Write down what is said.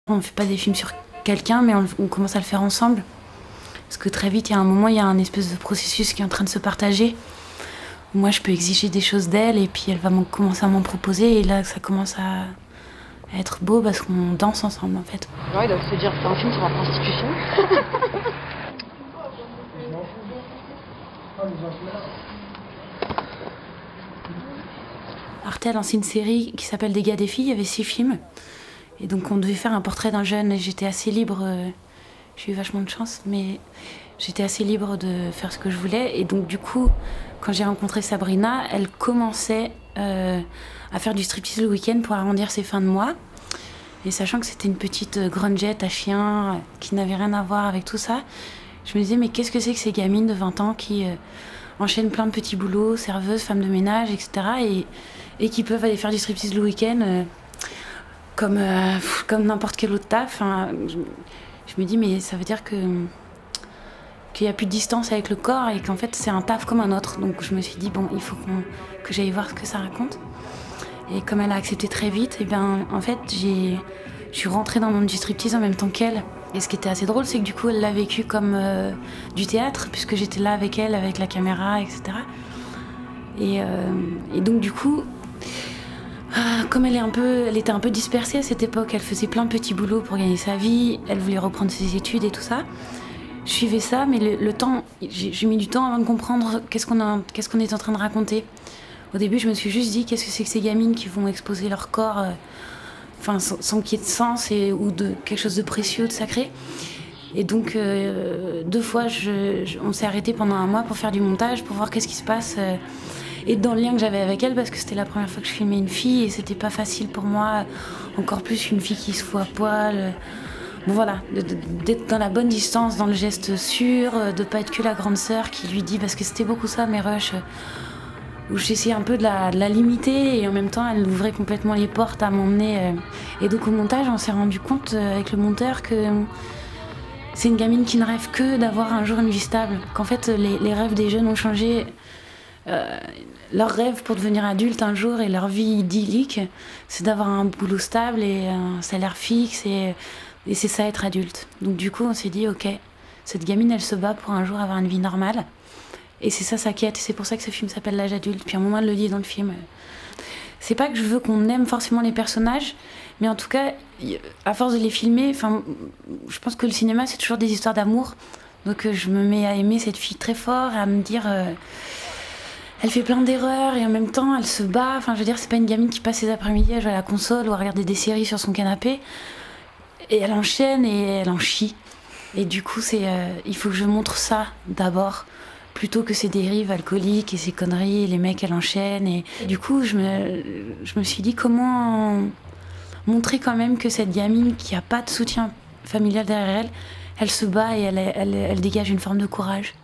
On ne fait pas des films sur quelqu'un, mais on commence à le faire ensemble. Parce que très vite, il y a un moment, il y a un espèce de processus qui est en train de se partager. Moi, je peux exiger des choses d'elle et puis elle va commencer à m'en proposer. Et là, ça commence à être beau parce qu'on danse ensemble, en fait. Ouais, ils doivent se dire, c'est un film sur la prostitution. Arte a lancé une série qui s'appelle Des gars, des filles. Il y avait 6 films. Et donc, on devait faire un portrait d'un jeune. Et j'étais assez libre. J'ai eu vachement de chance, mais j'étais assez libre de faire ce que je voulais. Et donc, du coup, quand j'ai rencontré Sabrina, elle commençait à faire du striptease le week-end pour arrondir ses fins de mois. Et sachant que c'était une petite grungette à chien qui n'avait rien à voir avec tout ça, je me disais, mais qu'est-ce que c'est que ces gamines de 20 ans qui enchaînent plein de petits boulots, serveuses, femmes de ménage, etc. Et qui peuvent aller faire du striptease le week-end comme n'importe quel autre taf. Enfin, je me dis, mais ça veut dire qu'il n'y a plus de distance avec le corps et qu'en fait c'est un taf comme un autre. Donc je me suis dit, bon, il faut que j'aille voir ce que ça raconte. Et comme elle a accepté très vite, et bien, en fait, je suis rentrée dans le monde du striptease en même temps qu'elle. Et ce qui était assez drôle, c'est que du coup, elle l'a vécu comme du théâtre, puisque j'étais là avec elle, avec la caméra, etc. Et donc, du coup, comme elle était un peu dispersée à cette époque, elle faisait plein de petits boulots pour gagner sa vie, elle voulait reprendre ses études et tout ça. Je suivais ça, mais le temps, j'ai mis du temps avant de comprendre qu'est-ce qu'on est en train de raconter. Au début, je me suis juste dit, qu'est-ce que c'est que ces gamines qui vont exposer leur corps sans qu'il y ait de sens ou de quelque chose de précieux, de sacré. Et donc, 2 fois, on s'est arrêté pendant un mois pour faire du montage, pour voir qu'est-ce qui se passe. Et dans le lien que j'avais avec elle, parce que c'était la première fois que je filmais une fille, et c'était pas facile pour moi, encore plus une fille qui se fout à poil. Bon voilà, d'être dans la bonne distance, dans le geste sûr, de pas être que la grande sœur qui lui dit, parce que c'était beaucoup ça, mes rushs, où j'essayais un peu de la limiter et en même temps elle ouvrait complètement les portes à m'emmener. Et donc au montage on s'est rendu compte avec le monteur que c'est une gamine qui ne rêve que d'avoir un jour une vie stable, qu'en fait les rêves des jeunes ont changé. Leur rêve pour devenir adulte un jour et leur vie idyllique, c'est d'avoir un boulot stable et un salaire fixe et c'est ça être adulte. Donc du coup on s'est dit ok, cette gamine elle se bat pour un jour avoir une vie normale. Et c'est ça sa quête, et c'est pour ça que ce film s'appelle L'âge adulte. Puis à un moment, elle le dit dans le film. C'est pas que je veux qu'on aime forcément les personnages, mais en tout cas, à force de les filmer, je pense que le cinéma, c'est toujours des histoires d'amour. Donc je me mets à aimer cette fille très fort, à me dire... elle fait plein d'erreurs, et en même temps, elle se bat. Enfin, je veux dire, c'est pas une gamine qui passe ses après-midi à jouer à la console ou à regarder des séries sur son canapé. Et elle enchaîne et elle en chie. Et du coup, il faut que je montre ça d'abord, plutôt que ses dérives alcooliques et ses conneries, et les mecs qu'elle enchaîne. Et du coup, je me suis dit comment montrer quand même que cette gamine qui a pas de soutien familial derrière elle, elle se bat et elle dégage une forme de courage.